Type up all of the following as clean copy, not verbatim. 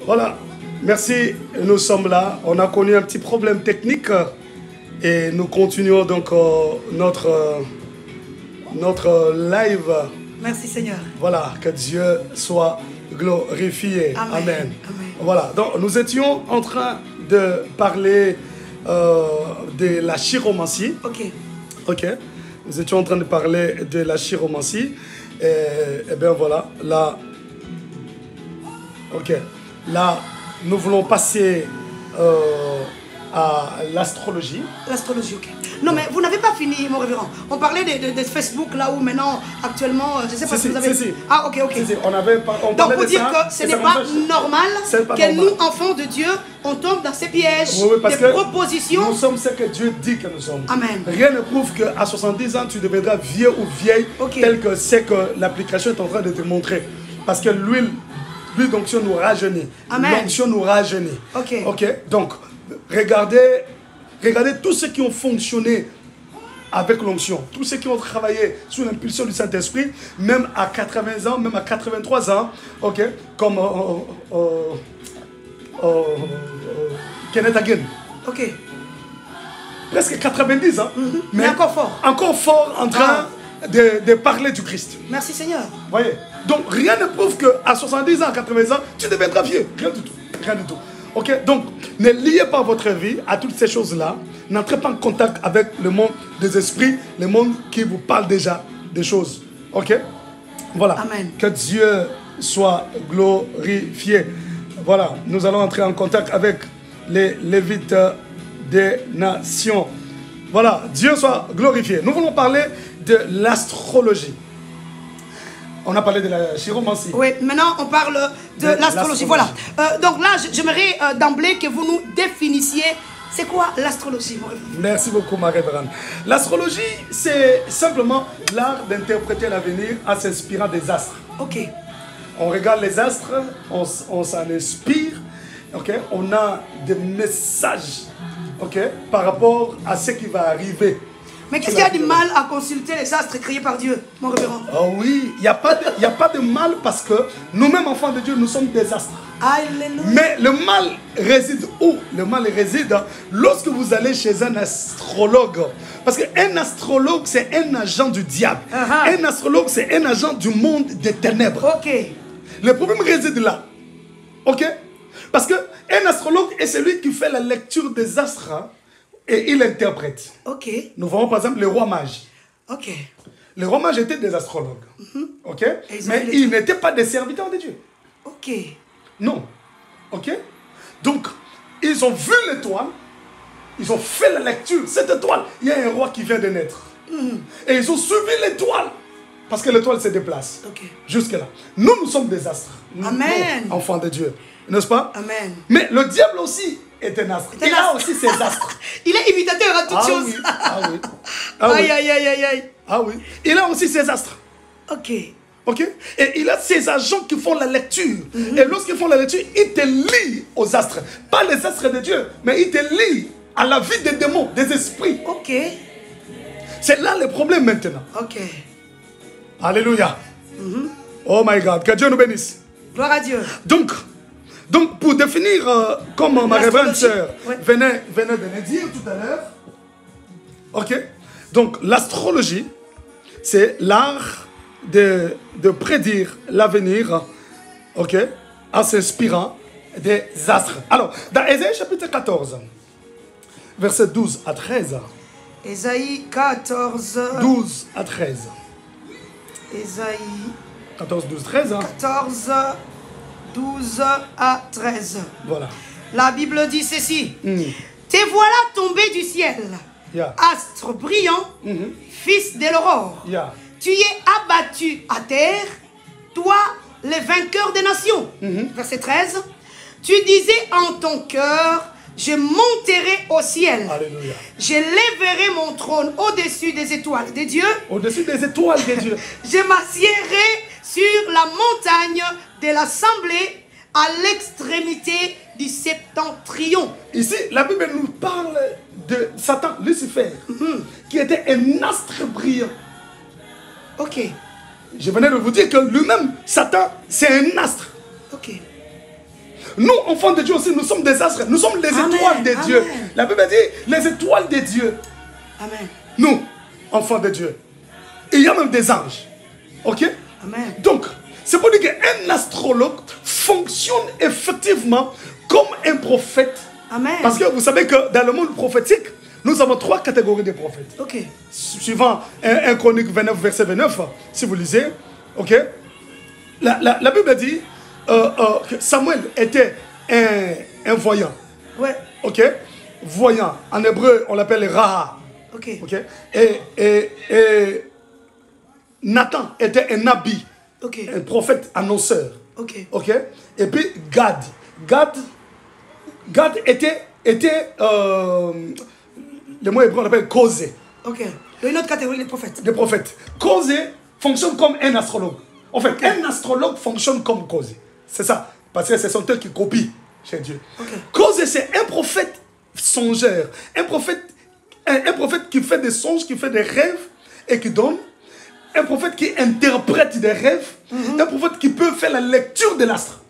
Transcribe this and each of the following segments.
Voilà, merci, nous sommes là. On a connu un petit problème technique et nous continuons donc notre live. Merci Seigneur. Voilà, que Dieu soit glorifié. Amen. Amen. Amen. Voilà, donc nous étions en train de parler de la chiromancie. Ok. Ok, nous étions en train de parler de la chiromancie. Et bien voilà, là, ok, là, nous voulons passer à l'astrologie. L'astrologie, ok. Non, mais vous n'avez pas fini, mon révérend. On parlait de Facebook, là où maintenant, actuellement, je ne sais pas si vous avez... Si. Ah, ok, ok. Si, on avait pas, on donc, pour dire ça, que ce n'est pas normal que nous, enfants de Dieu, on tombe dans ces pièges, oui, parce des propositions. Nous sommes ce que Dieu dit que nous sommes. Amen. Rien ne prouve qu'à 70 ans, tu deviendras vieux ou vieille, tel que c'est que l'application est en train de te montrer. Parce que l'huile d'onction nous rajeunit. L'onction nous rajeunit. Ok. Ok. Donc, regardez tous ceux qui ont fonctionné avec l'onction, tous ceux qui ont travaillé sous l'impulsion du Saint-Esprit, même à 80 ans, même à 83 ans, ok, comme Kenneth Hagin. Ok. Presque 90 ans, mais encore fort. Encore fort en train de parler du Christ. Merci Seigneur. Voyez. Donc rien ne prouve qu'à 70 ans, à 80 ans, tu deviendras vieux. Rien du tout. Rien du tout. Ok, donc ne liez pas votre vie à toutes ces choses-là. N'entrez pas en contact avec le monde des esprits, le monde qui vous parle déjà des choses. Ok, voilà. Amen. Que Dieu soit glorifié. Voilà, nous allons entrer en contact avec les Lévites des nations. Voilà, Dieu soit glorifié. Nous voulons parler de l'astrologie. On a parlé de la chiromancie. Oui, maintenant on parle de l'astrologie. Voilà. Donc là, j'aimerais d'emblée que vous nous définissiez c'est quoi l'astrologie. Merci beaucoup, ma révérende. L'astrologie, c'est simplement l'art d'interpréter l'avenir en s'inspirant des astres. Ok. On regarde les astres, on s'en inspire, ok. On a des messages, ok, par rapport à ce qui va arriver. Mais qu'est-ce qu'il y a de mal à consulter les astres créés par Dieu, mon révérend? Oh oui, il n'y a pas de mal parce que nous-mêmes, enfants de Dieu, nous sommes des astres. Alléluia. Mais le mal réside où? Le mal réside lorsque vous allez chez un astrologue. Parce qu'un astrologue, c'est un agent du diable. Un astrologue, c'est un agent du monde des ténèbres. Ok. Le problème réside là. Ok? Parce qu'un astrologue est celui qui fait la lecture des astres et il interprète. Ok. Nous voyons par exemple les rois mages. Ok. Les rois mages étaient des astrologues. Ok? Mais ils n'étaient pas des serviteurs de Dieu. Ok. Non. Ok? Donc, ils ont vu l'étoile. Ils ont fait la lecture. Cette étoile, il y a un roi qui vient de naître. Et ils ont suivi l'étoile. Parce que l'étoile se déplace. Okay. Jusque-là. Nous sommes des astres. Amen. Nous, enfants de Dieu. N'est-ce pas? Amen. Mais le diable aussi est un astre. Il a aussi ses astres. Il est imitateur à toutes choses. Oui. Ah oui. Aïe, aïe, aïe, aïe, aïe. Ah oui. Il a aussi ses astres. Ok. Ok? Et il a ses agents qui font la lecture. Et lorsqu'ils font la lecture, ils te lient aux astres. Pas les astres de Dieu, mais ils te lient à la vie des démons, des esprits. Ok. C'est là le problème maintenant. Ok. Alléluia. Oh my God. Que Dieu nous bénisse. Gloire à Dieu. Donc pour définir, comme ma révérende sœur venait de le dire tout à l'heure. Ok? Donc l'astrologie, c'est l'art de prédire l'avenir, ok, en s'inspirant des astres. Alors, dans Ésaïe chapitre 14, versets 12 à 13. Ésaïe 14. 12 à 13. Ésaïe 14, 12, 13. 14, 12 à 13. Voilà. La Bible dit ceci. Te voilà tombé du ciel, astre brillant, fils de l'aurore. Tu es abattu à terre, toi, le vainqueur des nations. Verset 13. Tu disais en ton cœur, je monterai au ciel. Alléluia. Je lèverai mon trône au-dessus des étoiles de Dieu. Au-dessus des étoiles de Dieu. Je m'assiérai sur la montagne de l'assemblée à l'extrémité du septentrion. Ici, la Bible nous parle de Satan, Lucifer, qui était un astre brillant. Ok. Je venais de vous dire que lui-même, Satan, c'est un astre. Ok. Ok. Nous, enfants de Dieu aussi, nous sommes des astres. Nous sommes les étoiles de Dieu. La Bible dit les étoiles de Dieu. Amen. Nous, enfants de Dieu. Et il y a même des anges. Ok? Amen. Donc, c'est pour dire qu'un astrologue fonctionne effectivement comme un prophète. Amen. Parce que vous savez que dans le monde prophétique, nous avons 3 catégories de prophètes. Ok. Suivant 1 Chronique 29, verset 29, si vous lisez, ok? La Bible dit que Samuel était un voyant. Ouais. Ok? Voyant. En hébreu, on l'appelle Raha. Ok. Ok? Et Nathan était un nabi. Ok. Un prophète annonceur. Ok. Ok? Et puis Gad. Gad était le mot hébreu, on l'appelle Causé. Ok. Il y a une autre catégorie de prophètes. Des prophètes. Causé fonctionne comme un astrologue. En fait, un astrologue fonctionne comme Causé. C'est ça. Parce que ce sont eux qui copient chez Dieu. Causé, c'est un prophète songeur. Un prophète qui fait des songes, qui fait des rêves et qui donne. Un prophète qui interprète des rêves. Un prophète qui peut faire la lecture de l'astre.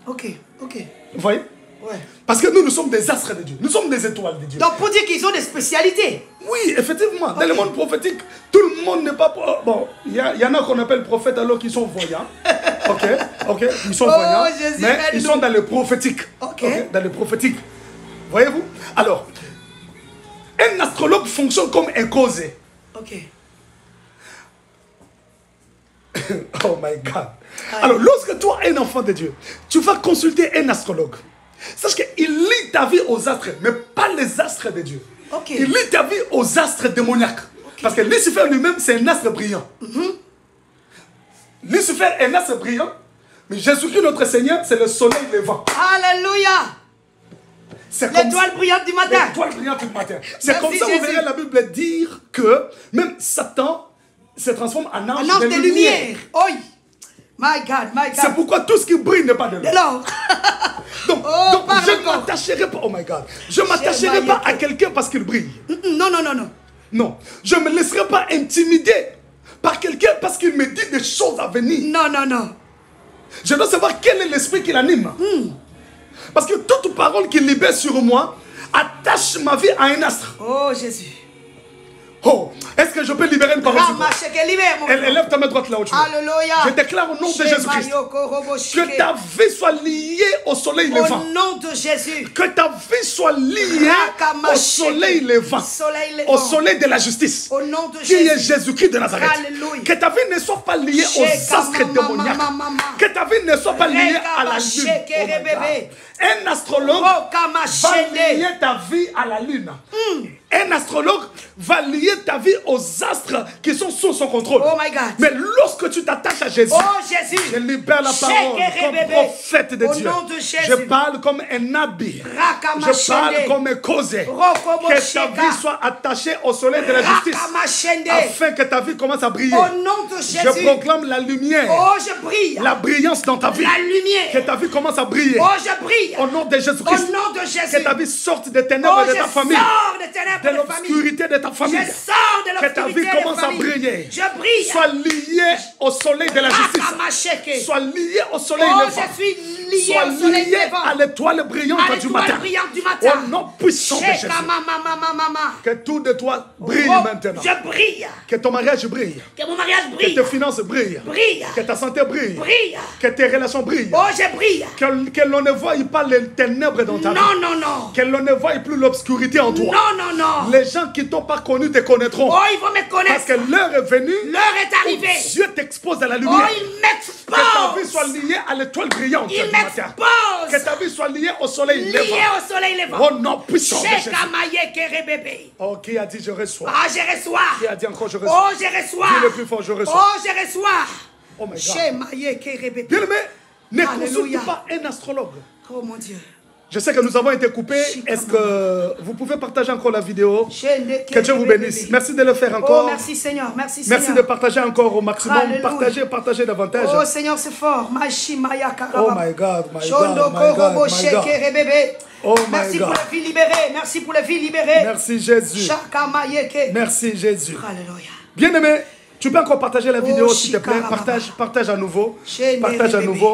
Ok. Ok. Vous voyez? Ouais. Parce que nous sommes des astres de Dieu. Nous sommes des étoiles de Dieu. Donc pour dire qu'ils ont des spécialités. Oui, effectivement. Dans le monde prophétique, tout le monde n'est pas... Bon, il y en a qu'on appelle prophètes alors qu'ils sont voyants. Ok, ils sont voyants. Jésus, mais ils sont dans le prophétique. Ok. Dans le prophétique. Voyez-vous? Alors, un astrologue fonctionne comme un causé. Ok. Oh my God. Alors, lorsque toi, un enfant de Dieu, tu vas consulter un astrologue, sache qu'il lit ta vie aux astres, mais pas les astres de Dieu. Ok. Il lit ta vie aux astres démoniaques. Parce que Lucifer lui-même, c'est un astre brillant. Lucifer est un astre brillant, mais Jésus-Christ, notre Seigneur, c'est le soleil levant. Alléluia. L'étoile brillante du matin. L'étoile brillante du matin. C'est comme ça que vous verrez la Bible dire que même Satan se transforme en ange de lumière. Oui. My God, my God. C'est pourquoi tout ce qui brille n'est pas de l'or. Donc, je ne m'attacherai pas, oh my God, je ne m'attacherai pas à quelqu'un parce qu'il brille. Non. Non, je ne me laisserai pas intimider par quelqu'un parce qu'il me dit des choses à venir. Non. Je dois savoir quel est l'esprit qui l'anime. Parce que toute parole qui libère sur moi attache ma vie à un astre. Oh Jésus. Oh, est-ce que je peux libérer une parole sur toi? Lève ta main droite là où tu es. Alléluia. Je déclare au nom de Jésus-Christ que ta vie soit liée au soleil levant. Au nom de Jésus. Que ta vie soit liée au soleil levant. Au soleil de la justice. Au nom de Jésus. Qui est Jésus-Christ de Nazareth. Alléluia. Que ta vie ne soit pas liée aux astres démoniaques. Que ta vie ne soit pas liée à la lune. Un astrologue va lier ta vie à la lune. Un astrologue va lier ta vie aux astres qui sont sous son contrôle. Oh my God. Mais lorsque tu t'attaches à Jésus, je libère la parole comme prophète de Dieu. Je parle comme un nabi. Je parle comme un causé. Que ta vie soit attachée au soleil de la justice. Afin que ta vie commence à briller. Au nom de Jésus. Je proclame la lumière. Oh, je brille. La brillance dans ta vie. La lumière. Que ta vie commence à briller. Oh, je brille. Au nom de Jésus-Christ. Au nom de Jésus. Que ta vie sorte des ténèbres de ta famille. De l'obscurité de ta famille. Je sors de que ta vie commence à briller. Je brille. Sois lié au soleil de la justice. Sois lié au soleil levant. Je suis lié Sois au soleil lié levant. à l'étoile brillante du matin. Au nom puissant de Jésus. Que tout de toi brille maintenant. Je brille. Que ton mariage brille. Que mon mariage brille. Que tes finances brillent. Brille. Que ta santé brille. Brille. Que tes relations brillent. Oh, je brille. Que l'on ne voie pas les ténèbres dans ta vie. Non. Que l'on ne voie plus l'obscurité en toi. Non. Les gens qui t'ont pas connu te connaîtront. Oh, ils vont me connaître. Parce que l'heure est venue. L'heure est arrivée. Dieu t'expose à la lumière. Oh, il m'expose. Que ta vie soit liée à l'étoile brillante. Il m'expose. Que ta vie soit liée au soleil levant. Liée au soleil levant. Oh non, puissant de Jésus. Oh, qui a dit je reçois? Ah, je reçois. Qui a dit encore je reçois? Oh, je reçois. Dis le plus fort, je reçois. Oh, je reçois. Oh my God. Bien-aimé, ne consulte pas un astrologue. Oh mon Dieu. Je sais que nous avons été coupés. Est-ce que vous pouvez partager encore la vidéo? Que Dieu vous bénisse. Merci de le faire encore. Oh, merci Seigneur. Merci de partager encore au maximum. Alléluia. Partagez davantage. Oh Seigneur, c'est fort. Oh my God, Merci pour la vie libérée. Merci pour la vie libérée. Merci Jésus. Merci Jésus. Alléluia. Bien-aimé, Tu peux encore partager la vidéo, s'il te plaît. Partage à nouveau.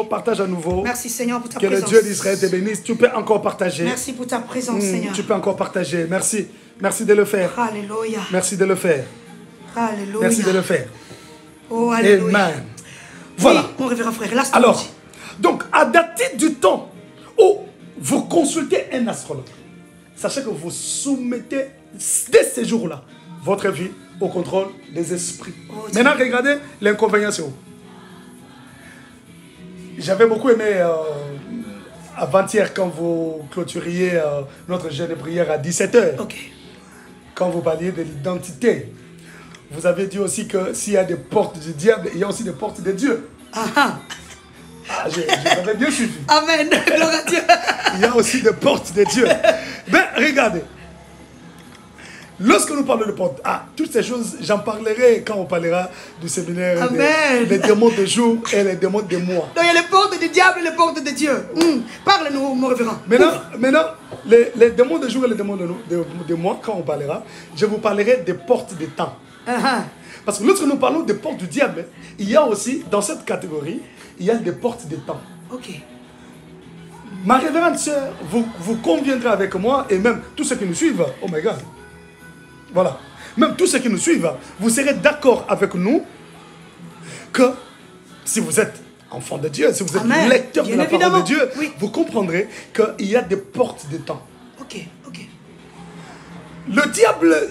Partage à nouveau. Merci Seigneur pour ta présence. Que le Dieu d'Israël te bénisse. Tu peux encore partager. Merci pour ta présence, Seigneur. Tu peux encore partager. Merci. Merci de le faire. Alléluia. Merci de le faire. Alléluia. Merci de le faire. Oh, alléluia. Amen. Voilà. Oui, mon révérend frère, l'astrologie. Alors, donc, à dater du temps où vous consultez un astrologue, sachez que vous soumettez dès ces jours-là votre vie au contrôle des esprits. Maintenant, regardez l'inconvénient, c'est où. J'avais beaucoup aimé avant-hier quand vous clôturiez notre jeûne de prière à 17h. Ok. Quand vous parliez de l'identité. Vous avez dit aussi que s'il y a des portes du diable, il y a aussi des portes de Dieu. J'avais bien suivi. Amen. Gloire à Dieu. Il y a aussi des portes de Dieu. Ben, regardez. Lorsque nous parlons de portes, toutes ces choses, j'en parlerai quand on parlera du séminaire des démons de jour et les démons de mois. Donc il y a les portes du diable et les portes de Dieu. Parle-nous, mon révérend. Maintenant les démons de jour et les démons de mois, quand on parlera, je vous parlerai des portes de temps. Parce que lorsque nous parlons des portes du diable, il y a aussi, dans cette catégorie, il y a des portes de temps. Ok. Ma révérende sœur, vous conviendrez avec moi, et même tous ceux qui nous suivent, oh my God, voilà, même tous ceux qui nous suivent, vous serez d'accord avec nous que si vous êtes enfant de Dieu, si vous êtes lecteur de la parole de Dieu, vous comprendrez qu'il y a des portes de temps. Ok. Le diable,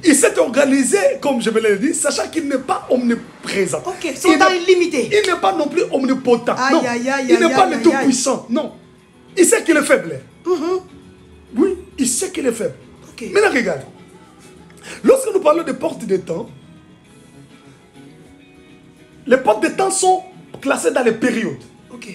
il s'est organisé, comme je me l'ai dit, sachant qu'il n'est pas omniprésent. Ok, son temps est limité. Il n'est pas non plus omnipotent. Non, il n'est pas le tout-puissant. Non. Il sait qu'il est faible. Oui, il sait qu'il est faible. Okay. Maintenant, regarde. Lorsque nous parlons de portes de temps, les portes de temps sont classées dans les périodes. Ok.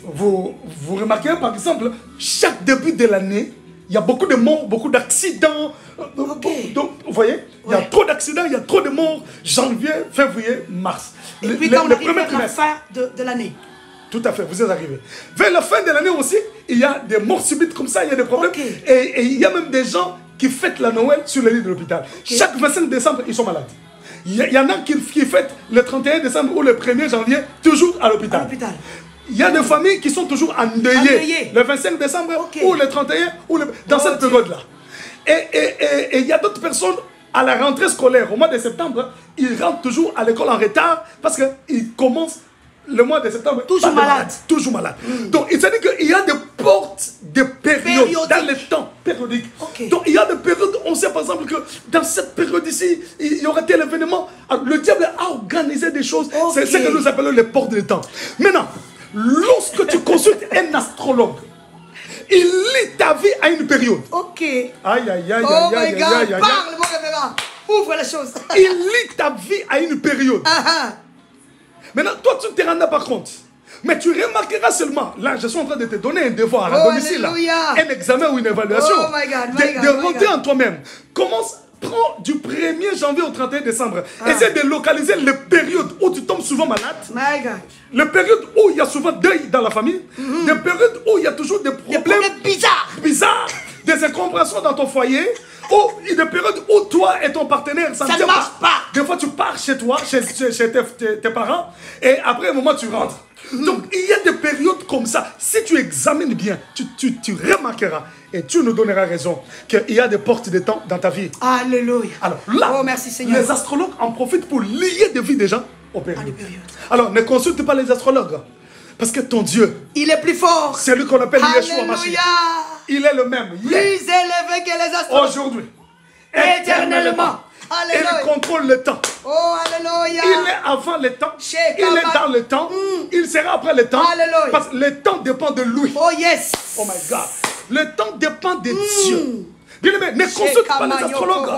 Vous remarquez, par exemple, chaque début de l'année, il y a beaucoup de morts, beaucoup d'accidents. Okay. Donc, vous voyez, il y a trop d'accidents, il y a trop de morts. Janvier, février, mars. Et puis quand on arrive vers la fin de l'année. Tout à fait, vous êtes arrivé. Vers la fin de l'année aussi, il y a des morts subites comme ça, il y a des problèmes. Okay. Et il y a même des gens qui fêtent la Noël sur le lit de l'hôpital. Okay. Chaque 25 décembre, ils sont malades. Il y en a qui fêtent le 31 décembre ou le 1er janvier, toujours à l'hôpital. Il y a des familles qui sont toujours endeuillées. Le 25 décembre ou le 31, ou dans cette période-là. Et il y a d'autres personnes, à la rentrée scolaire, au mois de septembre, ils rentrent toujours à l'école en retard parce qu'ils commencent le mois de septembre toujours malade. Toujours malade. Donc, il s'est dit qu'il y a des portes de périodes dans le temps périodique. Okay. Donc, il y a des périodes, on sait par exemple que dans cette période ici, il y aura tel événement. Le diable a organisé des choses. C'est ce que nous appelons les portes de temps. Maintenant, lorsque tu consultes un astrologue, il lit ta vie à une période. Ok. Aïe, aïe, aïe, aïe, oh aïe, my God, aïe, aïe, parle, mon révérend. Ouvre les choses. Il lit ta vie à une période. Maintenant, toi, tu ne te rendras pas compte. Mais tu remarqueras seulement, là, je suis en train de te donner un devoir à domicile, là, un examen ou une évaluation, de rentrer en toi-même. Commence, prends du 1er janvier au 31 décembre. Essaie de localiser les périodes où tu tombes souvent malade. Les périodes où il y a souvent deuil dans la famille. Des périodes où il y a toujours des problèmes bizarres. Des incompréhensions dans ton foyer. Ou des périodes où toi et ton partenaire, ça ne marche pas. Des fois, tu pars chez toi, chez tes parents, et après un moment, tu rentres. Donc, il y a des périodes comme ça. Si tu examines bien, tu remarqueras, et tu nous donneras raison, qu'il y a des portes de temps dans ta vie. Alléluia. Alors là, merci, Seigneur. Les astrologues en profitent pour lier des vies des gens aux périodes. Alors, ne consulte pas les astrologues. Parce que ton Dieu, il est plus fort. C'est lui qu'on appelle Yeshua Mashiach. Il est le même. Plus élevé que les astrologues. Aujourd'hui. Éternellement. Alléluia. Il contrôle le temps. Oh, alléluia. Il est avant le temps. Il est dans le temps. Il sera après le temps. Alléluia. Parce que le temps dépend de lui. Oh, yes. Oh my God. Le temps dépend de Dieu. Bien-aimé, ne consulte pas les astrologues.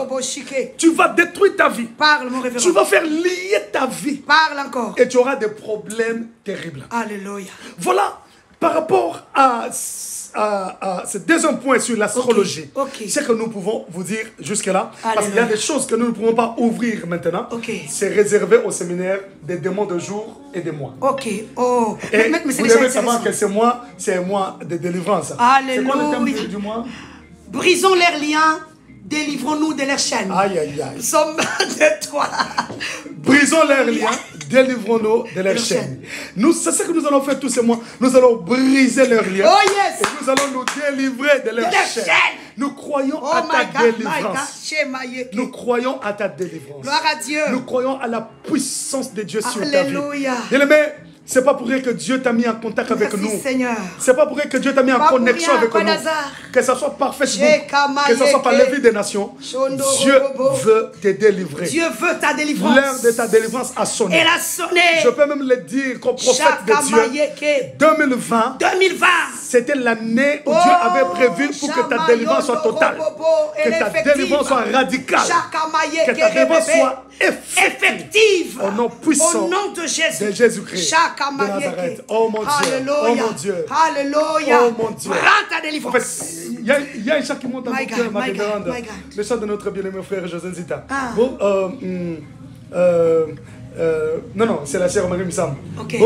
Tu vas détruire ta vie. Parle, mon révérend. Tu vas faire lier ta vie. Parle encore. Et tu auras des problèmes terribles. Alléluia. Voilà, par rapport à ce deuxième point sur l'astrologie, c'est que nous pouvons vous dire jusque-là. Parce qu'il y a des choses que nous ne pouvons pas ouvrir maintenant. C'est réservé au séminaire des démons de jour et de mois. Et mais vous devez savoir que c'est un mois de délivrance. Alléluia. C'est quoi le thème du mois? Brisons leurs liens Délivre-nous de leurs chaînes. Aïe, aïe, aïe. Nous sommes de toi. Brisons leurs liens, délivrons-nous de leurs chaînes. C'est ce que nous allons faire tous ces mois. Nous allons briser leurs liens. Oh yes. Et nous allons nous délivrer de leurs chaînes. Nous croyons à ta délivrance. Nous croyons à ta délivrance. Gloire à Dieu. Nous croyons à la puissance de Dieu sur ta vie. Alléluia. Bien-aimé, c'est pas pour rien que Dieu t'a mis en contact avec nous. Seigneur. C'est pas pour rien que Dieu t'a mis en connexion avec nous. Que ce soit par Facebook, que ce soit par les vies des nations. Dieu veut te délivrer. Dieu veut ta délivrance. L'heure de ta délivrance a sonné. Elle a sonné. Je peux même le dire comme prophète de Dieu. 2020. C'était l'année où Dieu avait prévu pour que ta délivrance soit totale. Que ta délivrance soit radicale. Que ta délivrance soit effective. Au nom puissant de Jésus-Christ. De Nazareth. Oh mon Dieu. Oh mon Dieu. Alléluia. Oh mon Dieu. Prends ta délivrance. En fait, il y a un chant qui monte dans mon cœur, ma révérende. Le chant de notre bien-aimé frère José Nzita. Bon, non, c'est la chère Marie Missam. Ok.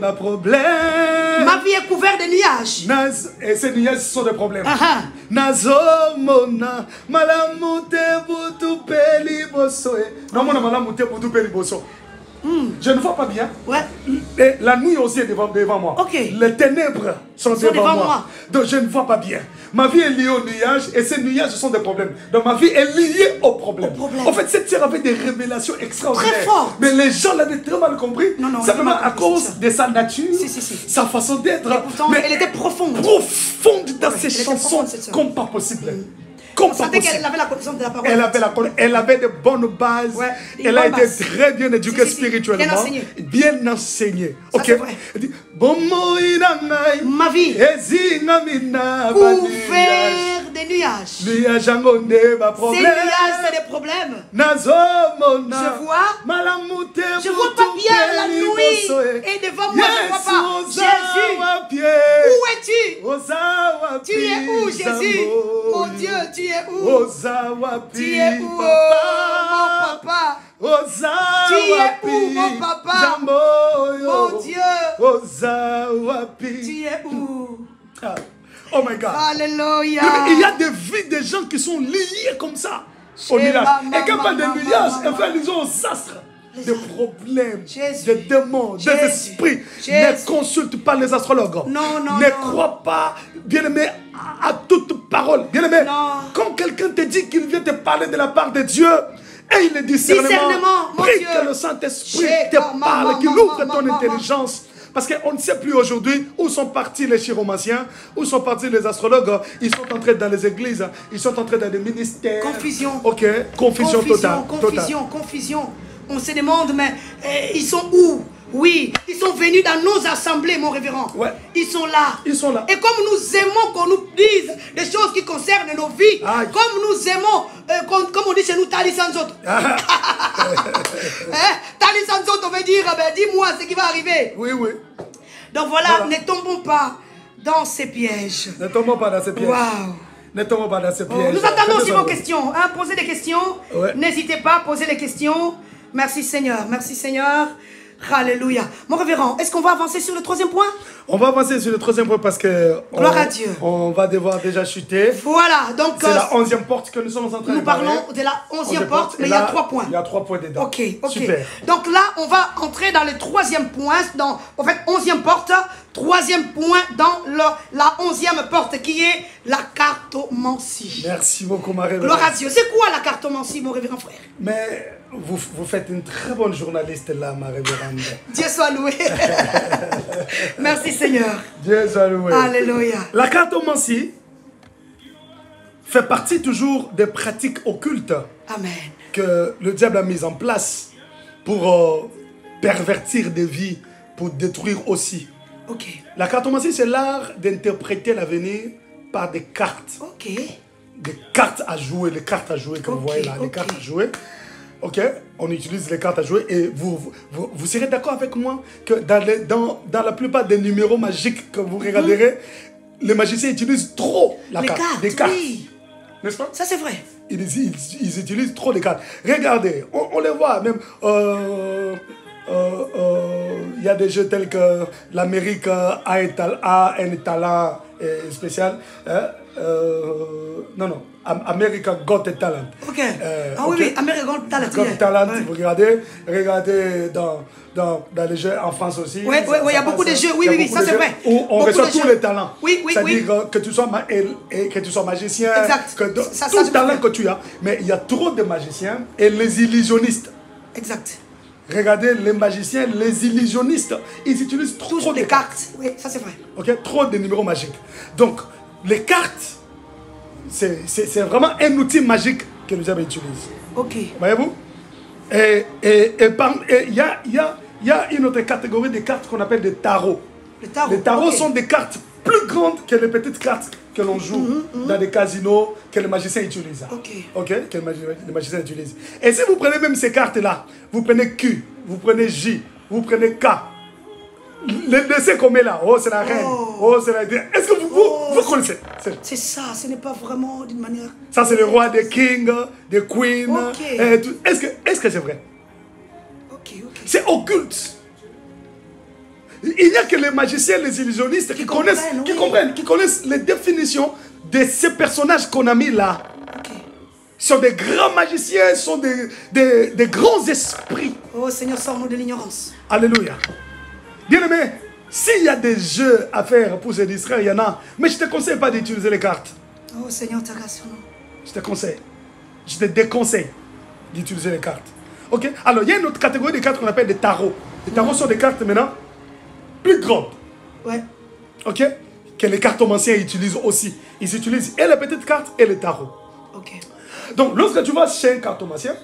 Ma problème. Ma vie est couverte de nuages. Et ces nuages sont des problèmes. Nazomona malamute butu peli bosoe. Non, mon malamute butu peli boso. Je ne vois pas bien. Ouais. Et la nuit aussi est devant moi. Okay. Les ténèbres sont devant moi. Donc je ne vois pas bien. Ma vie est liée aux nuages et ces nuages sont des problèmes. Donc ma vie est liée aux problèmes. En fait, cette sœur avait des révélations extraordinaires. Très fortes. Mais les gens l'avaient très mal compris. Non, simplement à cause de sa nature, sa façon d'être. Mais elle était profonde. Profonde dans ses chansons comme pas possible. On sentait qu'elle avait la connaissance de la parole. Elle avait de bonnes bases. Ouais, elle a été très bien éduquée spirituellement. Bien enseignée. Bien enseignée. Ça, ok. Elle dit, ma vie couverte de nuages. Ces nuages, c'est des problèmes. Je vois pas bien la nuit. Et devant moi, je vois pas. Jésus, où es-tu? Tu es où, Jésus? Mon Dieu, tu es où? Tu es où, mon papa? Tu es où, mon papa? Mon Dieu, tu es où? Oh my God. Alléluia. Il y a des vies de gens qui sont liés comme ça au nuage. Et quand on parle de nuages, en fait, ils ont aux astres. Des problèmes, des démons, des esprits. Ne consulte pas les astrologues. Ne crois pas, bien-aimé, à toute parole. Bien-aimé, quand quelqu'un te dit qu'il vient te parler de la part de Dieu, et le discernement, prie que le Saint-Esprit te parle, qu'il ouvre ton intelligence. Parce qu'on ne sait plus aujourd'hui où sont partis les chiromanciens, où sont partis les astrologues. Ils sont entrés dans les églises, ils sont entrés dans les ministères. Confusion. Ok, confusion totale. Confusion. On se demande, mais ils sont où? Oui, ils sont venus dans nos assemblées, mon révérend. Ouais. Ils sont là. Ils sont là. Et comme nous aimons qu'on nous dise des choses qui concernent nos vies, comme nous aimons, comme on dit chez nous, Tali sans autre. Tali sans autre, on veut dire, dis-moi ce qui va arriver. Oui, oui. Donc voilà, ne tombons pas dans ces pièges. Ne tombons pas dans ces pièges. Waouh. Ne tombons pas dans ces pièges. Nous attendons aussi vos questions. Hein, posez des questions. Ouais. N'hésitez pas à poser les questions. Merci Seigneur. Merci Seigneur. Alléluia. Mon révérend, est-ce qu'on va avancer sur le troisième point? On va avancer sur le troisième point parce que gloire à Dieu. On va devoir déjà chuter. Voilà, donc c'est la 11e porte que nous sommes en train de parler. Nous parlons de la 11e porte, mais il y a 3 points. Il y a 3 points dedans. Ok. Super. Donc là, on va entrer dans le 3e point, en fait 11e porte, 3e point dans la 11e porte qui est la cartomancie. Merci beaucoup, ma révérende. Gloire à Dieu. C'est quoi la cartomancie, mon révérend frère? Mais vous faites une très bonne journaliste là, ma révérende. Dieu soit loué. Merci Seigneur. Dieu soit loué. Alléluia. La cartomancie fait partie toujours des pratiques occultes. Amen. Que le diable a mises en place pour pervertir des vies, pour détruire aussi. Ok. La cartomancie, c'est l'art d'interpréter l'avenir par des cartes. Ok. Des cartes à jouer, les cartes à jouer que vous voyez là, les cartes à jouer. Ok, on utilise les cartes à jouer et vous serez d'accord avec moi que dans la plupart des numéros magiques que vous regarderez, les magiciens utilisent trop la carte. Des cartes. Oui. N'est-ce pas? Ça c'est vrai. Ils utilisent trop les cartes. Regardez, on les voit même. il y a des jeux tels que l'Amérique a un talent spécial. Non, America Got Talent. Ok. Oui, America Got Talent. Got Talent, vous regardez dans les jeux en France aussi. Oui, il y a beaucoup de jeux, oui, ça c'est vrai. Où on reçoit tous les talents. Oui. C'est-à-dire que tu sois magicien, exact. Tout le talent que tu as. Mais il y a trop de magiciens et les illusionnistes. Exact. Regardez les magiciens, les illusionnistes, ils utilisent trop de cartes. Oui, ça c'est vrai. Ok, trop de numéros magiques. Donc, les cartes, c'est vraiment un outil magique que nous avons utilisé. Ok. Voyez-vous? Et il y a une autre catégorie de cartes qu'on appelle des tarots. Les tarots sont des cartes plus grandes que les petites cartes que l'on joue dans des casinos que les magiciens utilisent. Ok, que les magiciens utilisent. Et si vous prenez même ces cartes-là, vous prenez Q, vous prenez J, vous prenez K. Le dessin qu'on met là, c'est la reine, c'est la... Est-ce que vous connaissez? C'est ça, ce n'est pas vraiment d'une manière... Ça c'est le roi des kings, des queens. Est-ce que c'est vrai? C'est occulte. Il n'y a que les magiciens, les illusionnistes qui connaissent les définitions de ces personnages qu'on a mis là. Ce sont des grands magiciens, ce sont des grands esprits. Oh Seigneur, sors-nous de l'ignorance. Alléluia. Bien aimé, s'il y a des jeux à faire pour se distraire, il y en a. Mais je ne te conseille pas d'utiliser les cartes. Oh Seigneur, ta grâce sur nous. Je te conseille. Je te déconseille d'utiliser les cartes. Ok? Alors, il y a une autre catégorie de cartes qu'on appelle des tarots. Les tarots sont des cartes maintenant plus grandes. Ouais. Ok? Que les cartomanciens utilisent aussi. Ils utilisent et les petites cartes et les tarots. Ok. Donc, lorsque tu vas chez un cartomancien,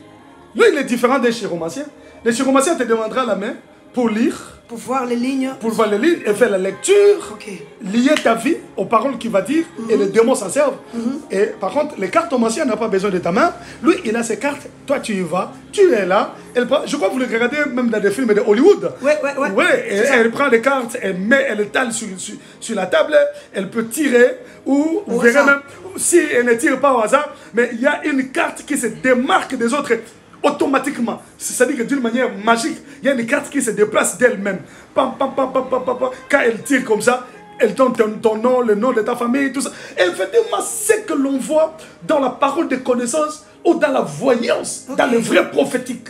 lui, il est différent des chiromanciens. Les chiromanciens te demanderont la main pour lire. Pour voir les lignes. Pour voir les lignes et faire la lecture. Lier ta vie aux paroles qu'il va dire et les démons s'en servent. Et par contre, les cartomanciens n'ont pas besoin de ta main. Lui, il a ses cartes. Toi, tu y vas. Tu es là. Je crois que vous le regardez même dans des films de Hollywood. Elle prend les cartes, elle étale sur la table. Elle peut tirer ou vous verrez même si elle ne tire pas au hasard. Mais il y a une carte qui se démarque des autres. Automatiquement, c'est-à-dire que d'une manière magique, il y a une carte qui se déplace d'elle-même. Quand elle tire comme ça, elle donne ton nom, le nom de ta famille, tout ça. Effectivement, c'est que l'on voit dans la parole de connaissance ou dans la voyance, dans le vrai prophétique.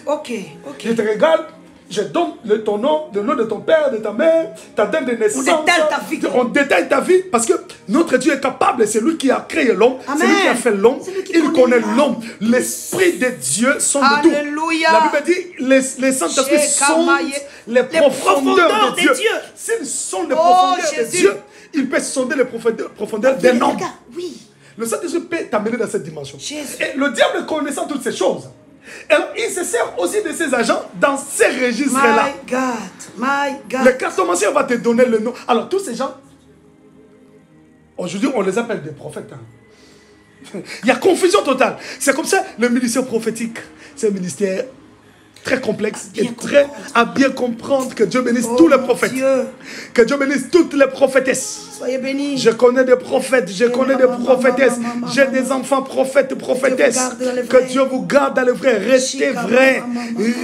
Je te regarde, je donne ton nom, le nom de ton père, de ta mère, ta date de naissance. On détaille ta vie. On détaille ta vie parce que notre Dieu est capable. C'est lui qui a créé l'homme. C'est lui qui a fait l'homme. Il connaît l'homme. L'Esprit de Dieu sont de tout. La Bible dit les Saint-Esprits sont les profondeurs de Dieu. S'ils sont les profondeurs de Dieu, ils peuvent sonder les profondeurs des noms. Le Saint-Esprit peut t'amener dans cette dimension. Et le diable connaissant toutes ces choses, alors, il se sert aussi de ses agents dans ces registres-là. My God. Le cartomancien va te donner le nom. Alors, tous ces gens, aujourd'hui, on les appelle des prophètes. Il y a confusion totale. C'est comme ça, le ministère prophétique, c'est un ministère très complexe et très à bien comprendre. Que Dieu bénisse tous les prophètes. Que Dieu bénisse toutes les prophétesses. Soyez bénis. Je connais des prophètes, je connais des prophétesses. J'ai des enfants prophètes, prophétesses. Que Dieu vous garde dans le vrai. Restez vrai.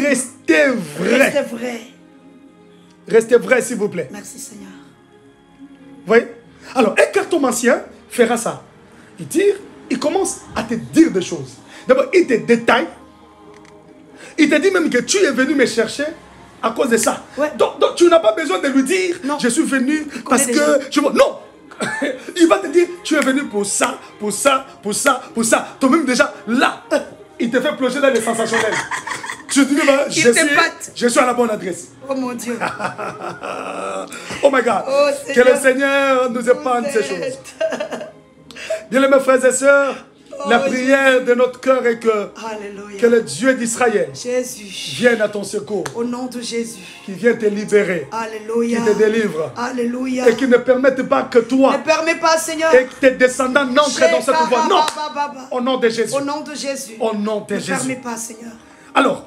Restez vrai. Restez vrai. Restez vrai, s'il vous plaît. Merci, Seigneur. Vous voyez? Alors, un cartomancien fera ça. Il tire, il commence à te dire des choses. D'abord, il te détaille. Il te dit même que tu es venu me chercher à cause de ça. Donc tu n'as pas besoin de lui dire, je suis venu parce que... Non. Il va te dire, tu es venu pour ça, pour ça, pour ça, pour ça. Toi-même déjà, là, il te fait plonger dans les sensationnels. Tu te dis, je suis à la bonne adresse. Oh mon Dieu. Oh my God. Que le Seigneur nous épargne ces choses. Bien mes frères et sœurs, la prière de notre cœur est que le Dieu d'Israël vienne à ton secours. Au nom de Jésus. Qui vienne te libérer. Alléluia. Qui te délivre. Alléluia. Et qui ne permette pas que toi ne permets pas, Seigneur, et que tes descendants n'entrent dans cette voie. Non. Au nom de Jésus. Au nom de Jésus. Au nom de Jésus. Ne permets pas, Seigneur. Alors,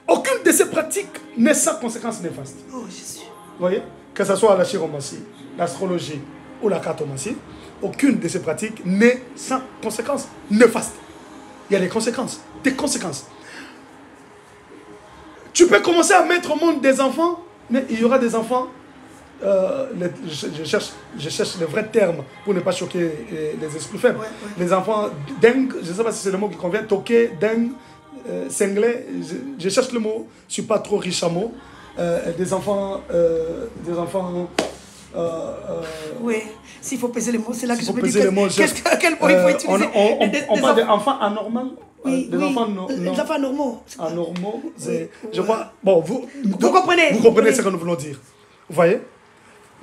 aucune de ces pratiques n'est sans conséquences néfastes. Oh Jésus. Vous voyez? Que ce soit la chiromancie, l'astrologie ou la cartomancie, aucune de ces pratiques n'est sans conséquences néfastes. Il y a des conséquences. Tu peux commencer à mettre au monde des enfants, mais il y aura des enfants, je cherche le vrai terme pour ne pas choquer les esprits faibles. Les enfants dingues, je ne sais pas si c'est le mot qui convient, toqués, dingues, cinglés, je cherche le mot, je ne suis pas trop riche à mots. Des enfants... oui, s'il faut peser les mots, c'est là que je me dis quel mot il faut utiliser. On parle d'enfants anormaux. Oui, des enfants les enfants normaux. Anormaux, je vois. Bon, vous comprenez. Vous comprenez ce que nous voulons dire. Vous voyez?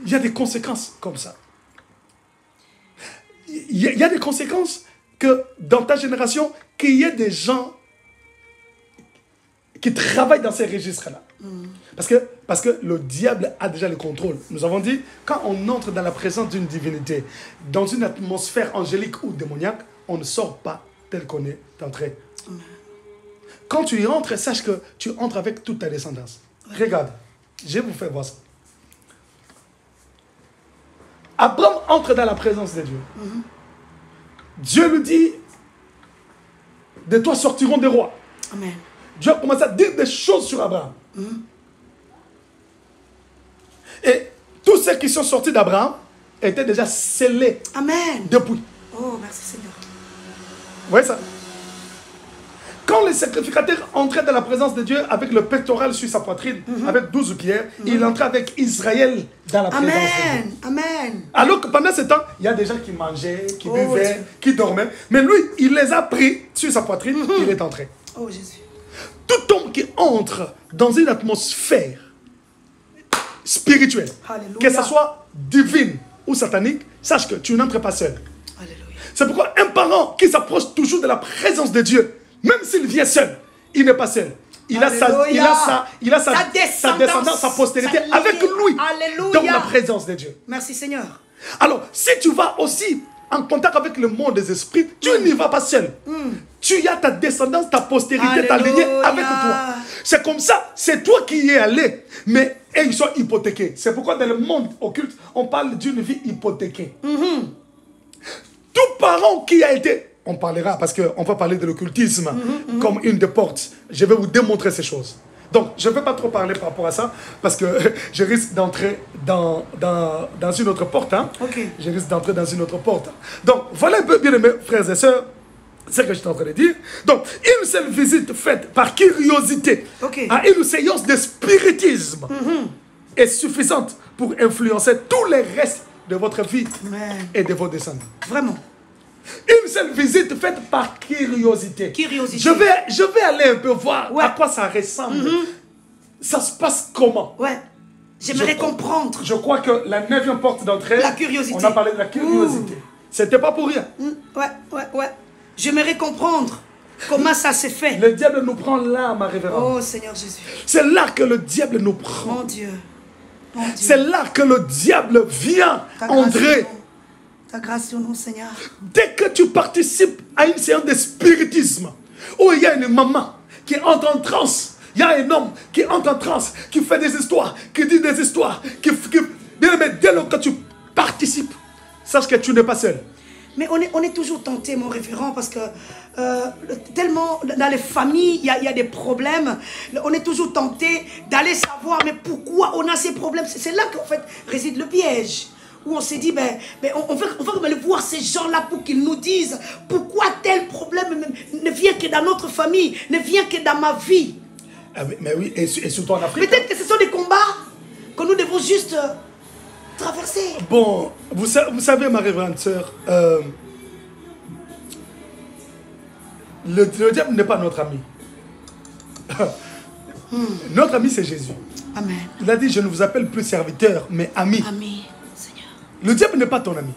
Il y a des conséquences comme ça. Il y a des conséquences que dans ta génération, qu'il y ait des gens qui travaillent dans ces registres-là. Parce que le diable a déjà le contrôle. Nous avons dit, quand on entre dans la présence d'une divinité, dans une atmosphère angélique ou démoniaque, on ne sort pas tel qu'on est entré. Quand tu y entres, sache que tu entres avec toute ta descendance. Regarde, je vais vous faire voir ça. Abraham entre dans la présence de Dieu. Dieu lui dit, de toi sortiront des rois. Amen. Dieu a commencé à dire des choses sur Abraham. Et tous ceux qui sont sortis d'Abraham étaient déjà scellés. Amen. Depuis. Oh, merci Seigneur. Vous voyez ça? Quand les sacrificateurs entraient dans la présence de Dieu avec le pectoral sur sa poitrine, avec 12 pierres, il entrait avec Israël dans la présence de Dieu. Amen. Alors que pendant ce temps, il y a des gens qui mangeaient, qui buvaient, qui dormaient. Mais lui, il les a pris sur sa poitrine, il est entré. Oh Jésus. Tout homme qui entre dans une atmosphère spirituelle, que ce soit divine ou satanique, sache que tu n'entres pas seul. C'est pourquoi un parent qui s'approche toujours de la présence de Dieu, même s'il vient seul, il n'est pas seul. Il a sa descendance, sa postérité avec lui dans la présence de Dieu. Merci Seigneur. Alors, si tu vas aussi en contact avec le monde des esprits, tu n'y vas pas seul. Tu as ta descendance, ta postérité, ta lignée avec toi. C'est comme ça, c'est toi qui y es allé. Mais ils sont hypothéqués. C'est pourquoi dans le monde occulte, on parle d'une vie hypothéquée. Tout parent qui a été... On parlera, parce qu'on va parler de l'occultisme comme une des portes. Je vais vous démontrer ces choses. Donc, je ne vais pas trop parler par rapport à ça, parce que je risque d'entrer dans une autre porte. Je risque d'entrer dans une autre porte. Donc, voilà un peu, bien aimés frères et sœurs, ce que je suis en train de dire. Donc, une seule visite faite par curiosité à une séance de spiritisme est suffisante pour influencer tous les restes de votre vie et de vos descendants. Vraiment. Une seule visite faite par curiosité. Je vais aller un peu voir à quoi ça ressemble. Ça se passe comment? J'aimerais comprendre. Je crois que la 9e porte d'entrée, la curiosité. On a parlé de la curiosité. C'était pas pour rien. J'aimerais comprendre comment ça s'est fait. Le diable nous prend là, ma révérende. Oh Seigneur Jésus. C'est là que le diable nous prend. Mon Dieu. C'est là que le diable vient entrer. Ta grâce sur nous, Seigneur. Dès que tu participes à une séance de spiritisme, où il y a une maman qui entre en transe, il y a un homme qui entre en transe, qui fait des histoires, qui dit des histoires, mais dès lors que tu participes, sache que tu n'es pas seul. Mais on est toujours tenté, mon révérend, parce que tellement dans les familles, il y a des problèmes. On est toujours tenté d'aller savoir, mais pourquoi on a ces problèmes. C'est là qu'en fait réside le piège. Où on s'est dit, on va aller voir ces gens-là pour qu'ils nous disent pourquoi tel problème ne vient que dans notre famille, ne vient que dans ma vie. Mais oui, et surtout en Afrique. Peut-être que ce sont des combats que nous devons juste traverser. Bon, vous savez, ma révérende sœur, le diable n'est pas notre ami. Notre ami, c'est Jésus. Amen. Il a dit, je ne vous appelle plus serviteur, mais ami. Ami, Seigneur. Le diable n'est pas ton ami.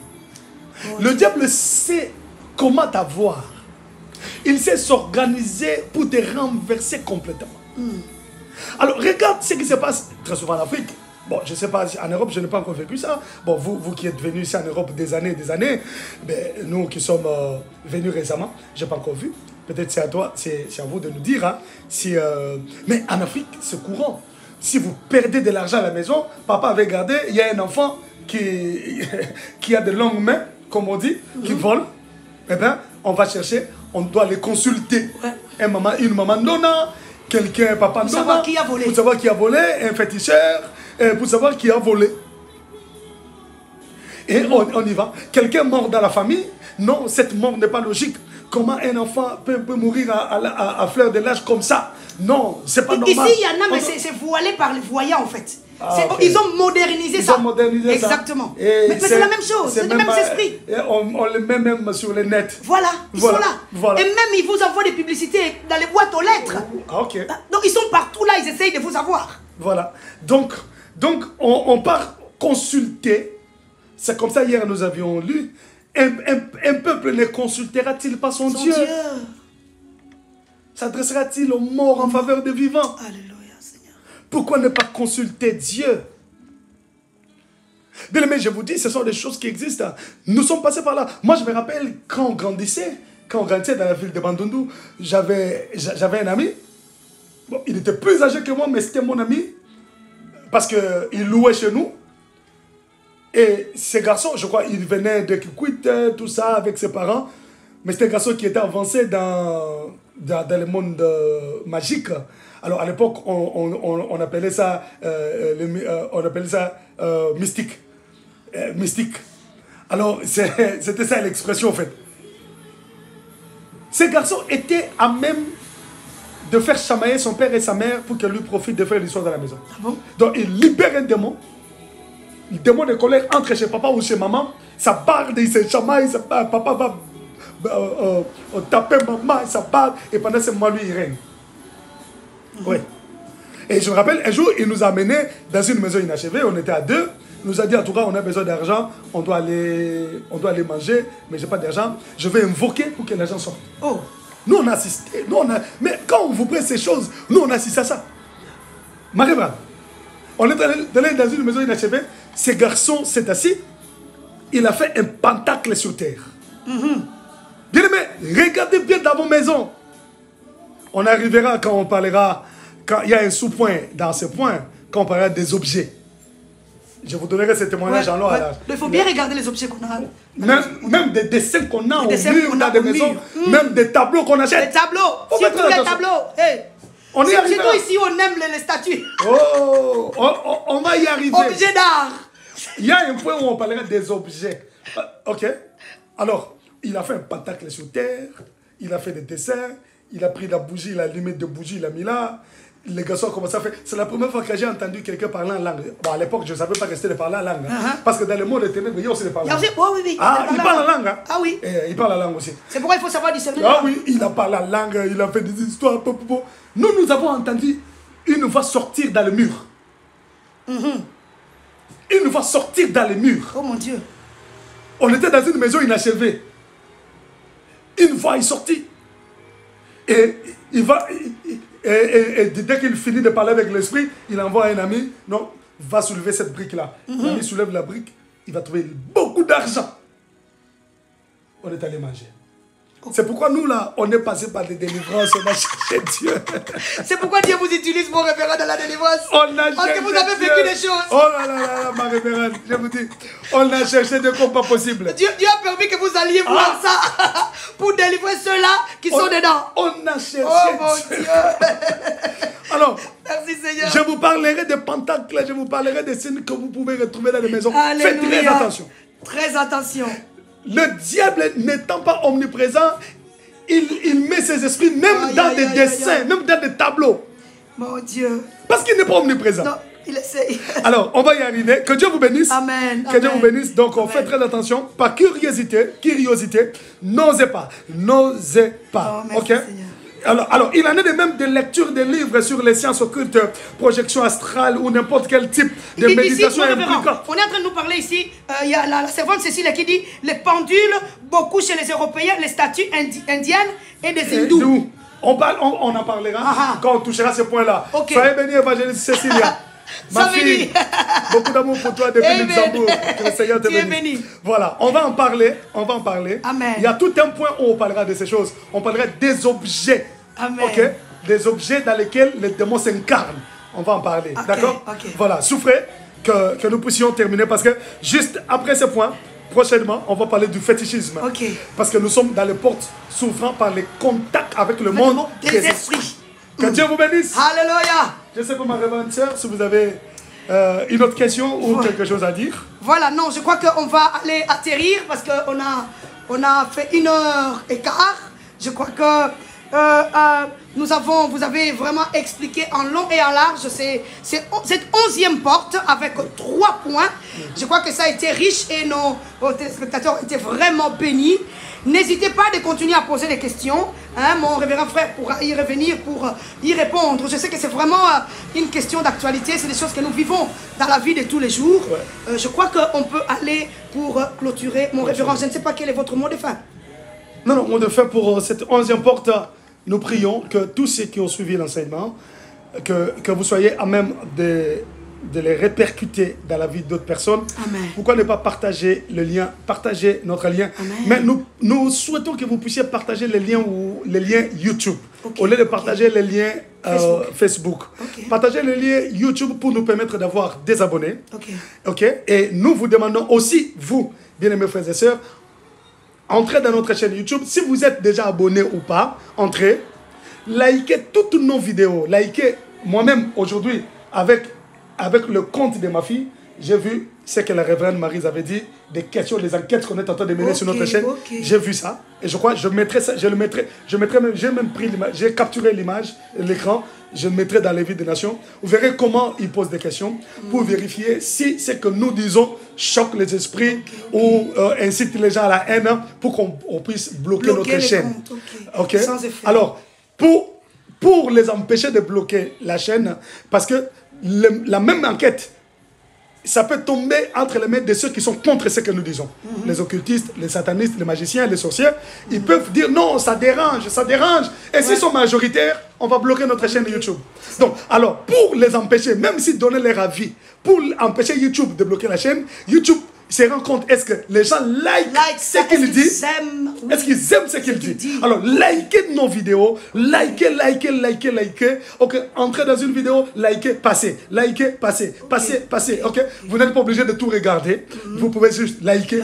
Le diable sait comment t'avoir. Il sait s'organiser pour te renverser complètement. Alors, regarde ce qui se passe très souvent en Afrique. Bon, je ne sais pas, en Europe, je n'ai pas encore vécu ça. Bon, vous qui êtes venus ici en Europe des années, nous qui sommes venus récemment, je n'ai pas encore vu. Peut-être c'est à toi, c'est à vous de nous dire. Hein, mais en Afrique, c'est courant. Si vous perdez de l'argent à la maison, papa avait gardé, il y a un enfant qui a de longues mains, comme on dit, qui vole. Eh bien, on va chercher, on doit les consulter. Une maman nonna, quelqu'un, papa, pour savoir qui a volé. Pour savoir qui a volé, un féticheur, pour savoir qui a volé. Et on y va. Quelqu'un mort dans la famille, non, cette mort n'est pas logique. Comment un enfant peut mourir à fleur de l'âge comme ça? Non, c'est pas normal. Ici, il y en a, mais c'est voilé par les voyants en fait. Okay. Ils ont modernisé ça. Ils ont modernisé Exactement. Ça. Mais c'est la même chose, c'est le même esprit. On le met même sur les nets. Voilà, ils sont là. Voilà. Et même ils vous envoient des publicités dans les boîtes aux lettres. Ok. Donc ils sont partout là, ils essayent de vous avoir. Voilà. Donc on part consulter. C'est comme ça, hier, nous avions lu. Un peuple ne consultera-t-il pas son Dieu? S'adressera-t-il aux morts en faveur des vivants? Alléluia, Seigneur. Pourquoi ne pas consulter Dieu? Bien aimé, je vous dis, ce sont des choses qui existent. Nous sommes passés par là. Moi, je me rappelle, quand on grandissait dans la ville de Bandundu, j'avais un ami. Bon, il était plus âgé que moi, mais c'était mon ami. Parce qu'il louait chez nous. Et ces garçons, je crois, ils venaient de Kikwit, tout ça, avec ses parents. Mais c'était un garçon qui était avancé dans le monde magique. Alors, à l'époque, on appelait ça, mystique. Mystique. Alors, c'était ça l'expression, en fait. Ces garçons étaient à même de faire chamailler son père et sa mère pour qu'elle lui profite de faire l'histoire dans la maison. Ah bon? Donc, il libère un démon. Le démon de colère entre chez papa ou chez maman, ça barde, il se chamaille, papa va taper maman, ça barde, et pendant ce moment, lui, il règne. Oui. Et je me rappelle, un jour, il nous a amenés dans une maison inachevée, on était à deux, il nous a dit, en tout cas, on a besoin d'argent, on doit aller manger, mais je n'ai pas d'argent, je vais invoquer pour que l'argent sorte. Oh. Nous, on a assisté, mais quand on vous prête ces choses, nous, on assiste à ça. Marie-Bra, on est allé dans une maison inachevée, ce garçon s'est assis, il a fait un pentacle sur terre. Bien aimé, regardez bien dans vos maisons. On arrivera quand on parlera, quand il y a un sous-point dans ce point, quand on parlera des objets. Je vous donnerai ce témoignage en long à l'âge. Il faut bien regarder les objets qu'on a. Même des dessins qu'on a au mur dans des maisons, même des tableaux qu'on achète. Des tableaux, surtout les tableaux. Hey. On y arrive. Surtout ici, on aime les statues. Oh, on va y arriver. Objets d'art. Il y a un point où on parlera des objets. Ok. Alors, il a fait un pentacle sur terre, il a fait des dessins, il a pris la bougie, il a allumé deux bougies, il a mis là. Les garçons ont commencé à faire. C'est la première fois que j'ai entendu quelqu'un parler en langue. Bon, à l'époque, je ne savais pas rester de parler en langue. Parce que dans le monde des ténèbres, il y a aussi des parler en langue. Oui. Ah, il parle en langue. Hein? Ah oui. Il parle en langue aussi. C'est pourquoi il faut savoir discerner. Ah oui, il a parlé en langue, il a fait des histoires. Nous avons entendu une fois sortir dans le mur. Une fois sortir dans le mur. Oh mon Dieu. On était dans une maison inachevée. Une fois, il est sorti. Et il va... Et dès qu'il finit de parler avec l'esprit, il envoie un ami, non, va soulever cette brique-là. L'ami soulève la brique, il va trouver beaucoup d'argent. On est allé manger. C'est pourquoi nous, là, on est passé par des délivrances, on a cherché Dieu. C'est pourquoi Dieu vous utilise, mon révérend, dans la délivrance. Parce que vous avez vécu des choses. Oh là là, ma révérende, je vous dis, on a cherché Dieu comme pas possible. Dieu a permis que vous alliez voir ça pour délivrer ceux-là qui sont dedans. On a cherché Dieu. Alors, merci Seigneur. Je vous parlerai de pentacles, je vous parlerai des signes que vous pouvez retrouver dans les maisons. Alléluia. Faites très attention. Très attention. Le diable n'étant pas omniprésent, il met ses esprits même dans des dessins, même dans des tableaux. Mon Dieu. Parce qu'il n'est pas omniprésent. Non, il essaye. Alors, on va y arriver. Que Dieu vous bénisse. Amen. Que Dieu vous bénisse. Donc, on fait très attention. Par curiosité, n'osez pas. N'osez pas. Oh, merci, ok? Alors, il en est de même de lecture des livres sur les sciences occultes, projection astrale ou n'importe quel type de méditation impliquant. On est en train de nous parler ici, il y a la servante Cécile qui dit les pendules, beaucoup chez les Européens, les statues indiennes et des hindous. On en parlera quand on touchera ce point-là. Okay. Soyez bénis, évangéliste Cécilia. Ma fille, beaucoup d'amour pour toi depuis Luxembourg. Que le Seigneur te bénisse. Voilà, on va en parler. Amen. Il y a tout un point où on parlera de ces choses. On parlera des objets. Amen. Ok? Des objets dans lesquels les démons s'incarnent. On va en parler. D'accord? Voilà, souffrez que nous puissions terminer parce que juste après ce point, prochainement, on va parler du fétichisme. Parce que nous sommes dans les portes s'ouvrant par les contacts avec le monde des esprits. Que Dieu vous bénisse. Alléluia. Je sais pas, ma révérende sœur, si vous avez une autre question ou quelque chose à dire. Voilà, non, je crois qu'on va aller atterrir parce qu'on a fait 1h15. Je crois que vous avez vraiment expliqué en long et en large cette 11e porte avec 3 points. Je crois que ça a été riche et nos téléspectateurs ont été vraiment bénis. N'hésitez pas de continuer à poser des questions. Hein, mon révérend frère pourra y revenir pour y répondre. Je sais que c'est vraiment une question d'actualité. C'est des choses que nous vivons dans la vie de tous les jours. Ouais. Je crois qu'on peut aller pour clôturer. Mon révérend, je ne sais pas quel est votre mot de fin. Non, mot de fin pour cette 11e porte. Nous prions que tous ceux qui ont suivi l'enseignement, que vous soyez à même de les répercuter dans la vie d'autres personnes. Amen. Pourquoi ne pas partager le lien, partager notre lien. Amen. Mais nous souhaitons que vous puissiez partager les liens YouTube, au lieu de partager les liens Facebook. Partagez les liens YouTube pour nous permettre d'avoir des abonnés. Et nous vous demandons aussi, vous, bien-aimés frères et sœurs, entrez dans notre chaîne YouTube. Si vous êtes déjà abonné ou pas, entrez, likez toutes nos vidéos. Likez, moi-même aujourd'hui, avec le compte de ma fille, j'ai vu ce que la révérende Maryse avait dit, des questions, des enquêtes qu'on est en train de mener sur notre chaîne. J'ai vu ça. Et je crois que je mettrai ça, j'ai même pris l'image, j'ai capturé l'image, l'écran, je le mettrai dans les vies des nations. Vous verrez comment ils posent des questions pour vérifier si ce que nous disons choque les esprits ou incite les gens à la haine pour qu'on puisse bloquer notre chaîne. Alors, pour les empêcher de bloquer la chaîne, parce que la même enquête, ça peut tomber entre les mains de ceux qui sont contre ce que nous disons. Les occultistes, les satanistes, les magiciens, les sorciers, ils peuvent dire non, ça dérange. Et s'ils sont majoritaires, on va bloquer notre chaîne YouTube. Donc, alors, pour les empêcher, même s'ils donnaient leur avis, pour empêcher YouTube de bloquer la chaîne, YouTube se rend compte, est-ce que les gens like ce qu'il dit? Est-ce qu'ils aiment ce qu'il dit? Alors, likez nos vidéos, likez. Ok, entrez dans une vidéo, likez, passez. Ok, vous n'êtes pas obligé de tout regarder. Vous pouvez juste liker.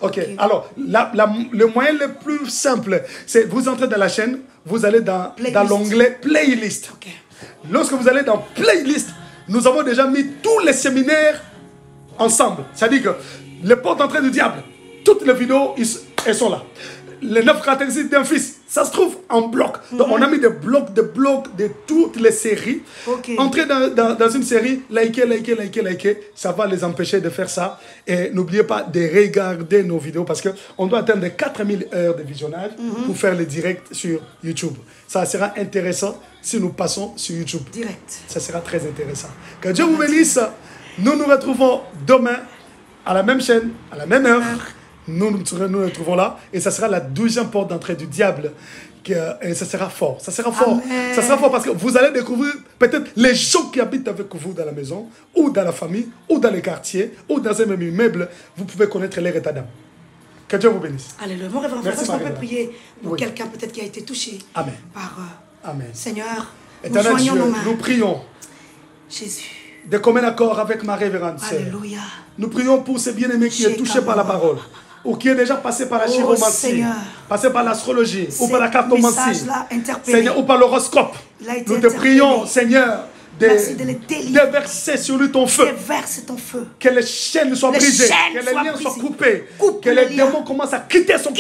Ok, alors, le moyen le plus simple, c'est vous entrez dans la chaîne, vous allez dans l'onglet Playlist. Lorsque vous allez dans Playlist, nous avons déjà mis tous les séminaires ensemble. C'est-à-dire que les portes d'entrée du diable, toutes les vidéos, elles sont là. Les 9 caractéristiques d'un fils, ça se trouve en bloc. Donc on a mis des blocs de toutes les séries. Entrez dans une série, likez. Ça va les empêcher de faire ça. Et n'oubliez pas de regarder nos vidéos parce qu'on doit atteindre 4000 heures de visionnage pour faire les directs sur YouTube. Ça sera intéressant si nous passons sur YouTube. Direct. Ça sera très intéressant. Que Dieu vous bénisse. Nous nous retrouvons demain à la même chaîne, à la même heure. Nous nous retrouvons là et ça sera la 12e porte d'entrée du diable. Et ça sera fort. Ça sera fort. Ça sera fort parce que vous allez découvrir peut-être les gens qui habitent avec vous dans la maison, ou dans la famille, ou dans les quartiers, ou dans un même immeuble. Vous pouvez connaître leur état d'âme. Que Dieu vous bénisse. Alléluia. Mon révérend frère, est-ce qu'on peut prier pour quelqu'un peut-être qui a été touché par Seigneur, nous joignons nos mains. Nous prions. Jésus. De commun accord avec ma révérende sœur. Alléluia. Nous prions pour ce bien-aimé qui est touché par la parole, ou qui est déjà passé par la chiromancie, passé par l'astrologie, ou par la cartomancie, Seigneur, ou par l'horoscope. Nous te prions, Seigneur, déverser sur lui ton feu. Que les chaînes soient brisées, que les liens soient coupés, que les démons commencent à quitter son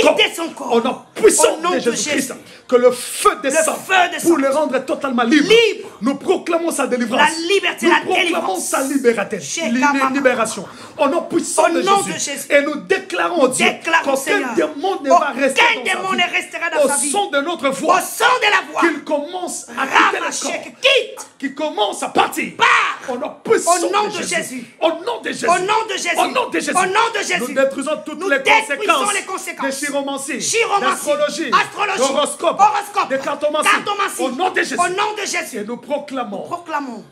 corps. Au nom puissant de Jésus-Christ. Que le feu descende pour le rendre totalement libre. Nous proclamons sa délivrance. Nous proclamons sa libération. Au nom puissant de Jésus. Et nous déclarons au Dieu qu'aucun démon ne va rester dans sa vie. Au son de notre voix. Qu'il commence à quitter le corps. Qu'il commence à partir. Au nom puissant de Jésus. Au nom de Jésus. Au nom de Jésus. Nous détruisons toutes les conséquences de chiromancie, d'astrologie, d'horoscope, de cartomancie. Au nom de Jésus. Et nous proclamons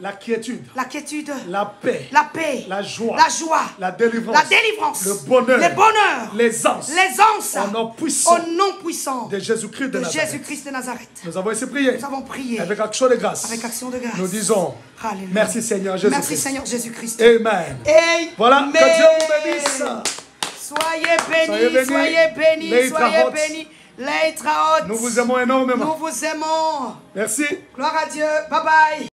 la quiétude, la paix, la joie, la délivrance, le bonheur, les anses. Au nom puissant de Jésus-Christ de Nazareth. Nous avons essayé de prier. Avec action de grâce. Nous disons merci Seigneur Jésus-Christ. Merci Seigneur Jésus-Christ. Amen. Voilà, que Dieu vous bénisse. Soyez bénis, soyez bénis, soyez bénis. Leitraot. Nous vous aimons énormément. Nous vous aimons. Merci. Gloire à Dieu. Bye bye.